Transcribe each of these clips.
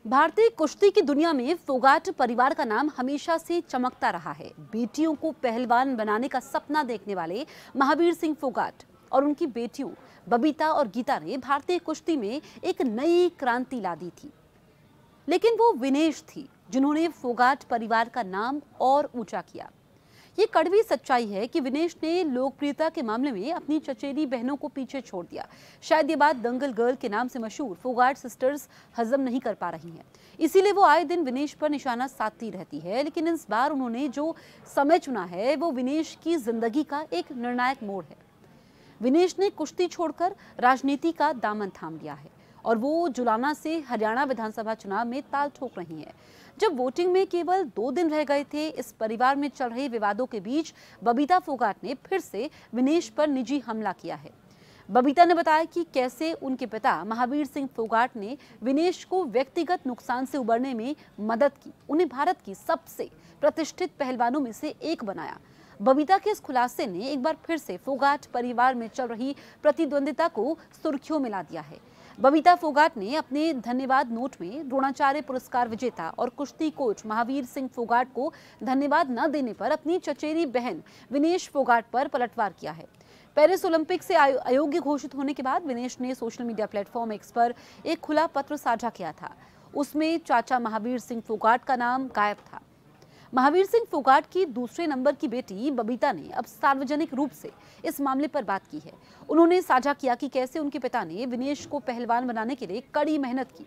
भारतीय कुश्ती की दुनिया में फोगाट परिवार का नाम हमेशा से चमकता रहा है। बेटियों को पहलवान बनाने का सपना देखने वाले महावीर सिंह फोगाट और उनकी बेटियों बबीता और गीता ने भारतीय कुश्ती में एक नई क्रांति ला दी थी। लेकिन वो विनेश थी जिन्होंने फोगाट परिवार का नाम और ऊंचा किया। ये कड़वी सच्चाई है कि विनेश ने लोकप्रियता के मामले में अपनी चचेरी बहनों को पीछे छोड़ दिया। शायद ये बात दंगल गर्ल के नाम से मशहूर फोगाट सिस्टर्स हजम नहीं कर पा रही हैं, इसीलिए वो आए दिन विनेश पर निशाना साधती रहती है। लेकिन इस बार उन्होंने जो समय चुना है वो विनेश की जिंदगी का एक निर्णायक मोड़ है। विनेश ने कुश्ती छोड़कर राजनीति का दामन थाम लिया है और वो जुलाना से हरियाणा विधानसभा चुनाव में ताल ठोक रही हैं। जब वोटिंग में केवल 2 दिन रह गए थे, इस परिवार में चल रहे विवादों के बीच बबीता फोगाट ने फिर से विनेश पर निजी हमला किया है। बबीता ने बताया कि कैसे उनके पिता महावीर सिंह फोगाट ने विनेश को व्यक्तिगत नुकसान से उबरने में मदद की, उन्हें भारत की सबसे प्रतिष्ठित पहलवानों में से एक बनाया। बबीता के इस खुलासे ने एक बार फिर से फोगाट परिवार में चल रही प्रतिद्वंदिता को सुर्खियों में ला दिया है। बबीता फोगाट ने अपने धन्यवाद नोट में द्रोणाचार्य पुरस्कार विजेता और कुश्ती कोच महावीर सिंह फोगाट को धन्यवाद न देने पर अपनी चचेरी बहन विनेश फोगाट पर पलटवार किया है। पेरिस ओलंपिक से अयोग्य घोषित होने के बाद विनेश ने सोशल मीडिया प्लेटफॉर्म एक्स पर एक खुला पत्र साझा किया था। उसमें चाचा महावीर सिंह फोगाट का नाम गायब था। महावीर सिंह फोगाट की दूसरे नंबर की बेटी बबीता ने अब सार्वजनिक रूप से इस मामले पर बात की है। उन्होंने साझा किया कि कैसे उनके पिता ने विनेश को पहलवान बनाने के लिए कड़ी मेहनत की।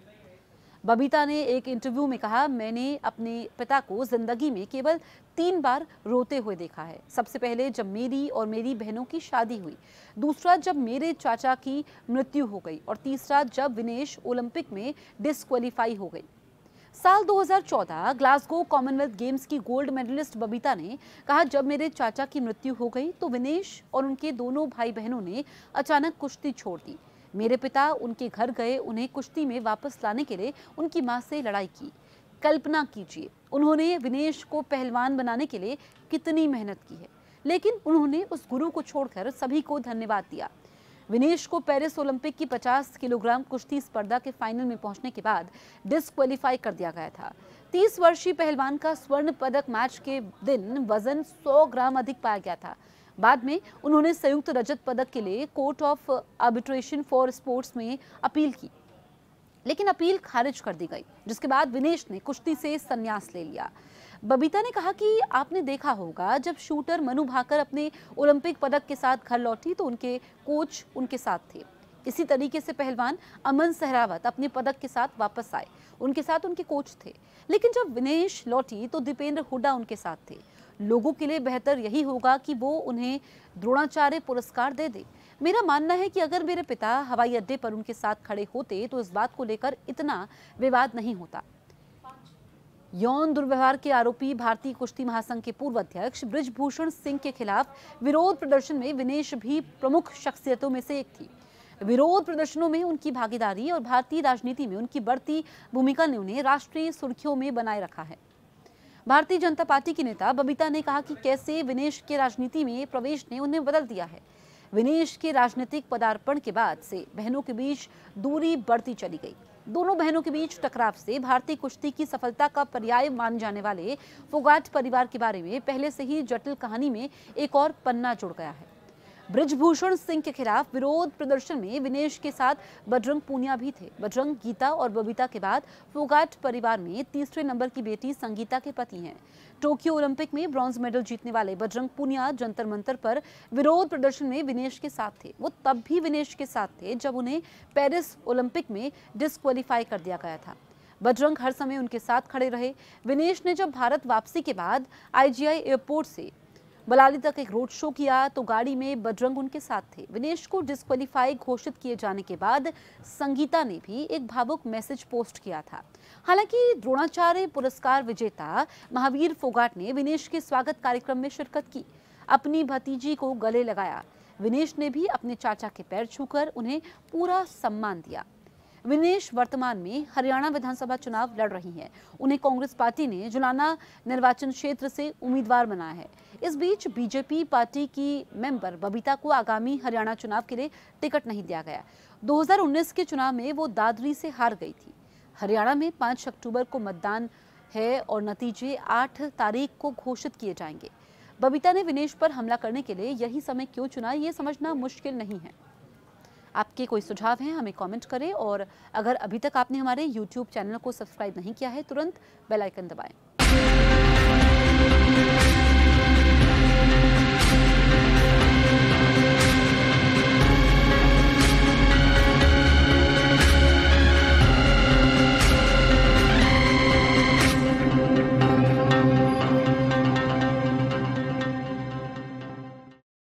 बबीता ने एक इंटरव्यू में कहा, मैंने अपने पिता को जिंदगी में केवल 3 बार रोते हुए देखा है। सबसे पहले जब मेरी और मेरी बहनों की शादी हुई, दूसरा जब मेरे चाचा की मृत्यु हो गई और तीसरा जब विनेश ओलंपिक में डिस्क्वालीफाई हो गई। साल 2014 ग्लासगो कॉमनवेल्थ गेम्स की गोल्ड मेडलिस्ट बबीता ने कहा, जब मेरे चाचा की मृत्यु हो गई तो विनेश और उनके दोनों भाई बहनों ने अचानक कुश्ती छोड़ दी। मेरे पिता उनके घर गए, उन्हें कुश्ती में वापस लाने के लिए उनकी मां से लड़ाई की। कल्पना कीजिए उन्होंने विनेश को पहलवान बनाने के लिए कितनी मेहनत की है, लेकिन उन्होंने उस गुरु को छोड़कर सभी को धन्यवाद दिया। विनेश को पेरिस ओलंपिक की 50 किलोग्राम कुश्ती स्पर्धा के फाइनल में पहुंचने के बाद डिस्क्वालीफाई कर दिया गया था। 30 वर्षीय पहलवान का स्वर्ण पदक मैच के दिन वजन 100 ग्राम अधिक पाया गया था। बाद में उन्होंने संयुक्त रजत पदक के लिए court of arbitration for sports में अपील की, लेकिन अपील खारिज कर दी गई, जिसके बाद विनेश ने कुश्ती से संन्यास ले लिया। बबीता ने कहा कि आपने देखा होगा, जब शूटर मनु भाकर अपने ओलंपिक पदक के साथ घर लौटी तो उनके कोच उनके साथ थे। इसी तरीके से पहलवान अमन सहरावत अपने पदक के साथ वापस आए, उनके साथ उनके कोच थे। लेकिन जब विनेश लौटी तो दीपेंद्र हुड्डा उनके साथ थे। लोगों के लिए बेहतर यही होगा कि वो उन्हें द्रोणाचार्य पुरस्कार दे दे। मेरा मानना है कि अगर मेरे पिता हवाई अड्डे पर उनके साथ खड़े होते तो इस बात को लेकर इतना विवाद नहीं होता। यौन दुर्व्यवहार के आरोपी भारतीय कुश्ती महासंघ के पूर्व अध्यक्ष बृजभूषण सिंह के खिलाफ विरोध प्रदर्शन में विनेश भी प्रमुख शख्सियतों में से एक थी। विरोध प्रदर्शनों में उनकी भागीदारी और भारतीय राजनीति में उनकी बढ़ती भूमिका ने उन्हें राष्ट्रीय सुर्खियों में बनाए रखा है। भारतीय जनता पार्टी की नेता बबीता ने कहा कि कैसे विनेश के राजनीति में प्रवेश ने उन्हें बदल दिया है। विनेश के राजनीतिक पदार्पण के बाद से बहनों के बीच दूरी बढ़ती चली गई। दोनों बहनों के बीच टकराव से भारतीय कुश्ती की सफलता का पर्याय माने जाने वाले फोगाट परिवार के बारे में पहले से ही जटिल कहानी में एक और पन्ना जुड़ गया है। बृजभूषण सिंह के खिलाफ विरोध प्रदर्शन में विनेश के साथ बजरंग पूनिया भी थे। बजरंग गीता और बबीता के बाद फोगाट परिवार में तीसरे नंबर की बेटी संगीता के पति हैं। टोक्यो ओलंपिक में ब्रॉन्ज मेडल जीतने वाले बजरंग पूनिया जंतर मंतर पर विरोध प्रदर्शन में विनेश के साथ थे। वो तब भी विनेश के साथ थे जब उन्हें पेरिस ओलंपिक में डिस्क्वालीफाई कर दिया गया था। बजरंग हर समय उनके साथ खड़े रहे। विनेश ने जब भारत वापसी के बाद आईजीआई एयरपोर्ट से बलाली तक एक रोड शो किया तो गाड़ी में बजरंग उनके साथ थे। विनेश को डिस्क्वालीफाई घोषित किए जाने के बाद संगीता ने भी एक भावुक मैसेज पोस्ट किया था। हालांकि द्रोणाचार्य पुरस्कार विजेता महावीर फोगाट ने विनेश के स्वागत कार्यक्रम में शिरकत की, अपनी भतीजी को गले लगाया। विनेश ने भी अपने चाचा के पैर छूकर उन्हें पूरा सम्मान दिया। विनेश वर्तमान में हरियाणा विधानसभा चुनाव लड़ रही हैं। उन्हें कांग्रेस पार्टी ने जुलाना निर्वाचन क्षेत्र से उम्मीदवार बनाया है। इस बीच बीजेपी पार्टी की मेंबर बबीता को आगामी हरियाणा चुनाव के लिए टिकट नहीं दिया गया। 2019 के चुनाव में वो दादरी से हार गई थी। हरियाणा में 5 अक्टूबर को मतदान है और नतीजे 8 तारीख को घोषित किए जाएंगे। बबीता ने विनेश पर हमला करने के लिए यही समय क्यों चुना, ये समझना मुश्किल नहीं है। आपके कोई सुझाव हैं हमें कमेंट करें और अगर अभी तक आपने हमारे YouTube चैनल को सब्सक्राइब नहीं किया है तुरंत बेल आइकन दबाएं।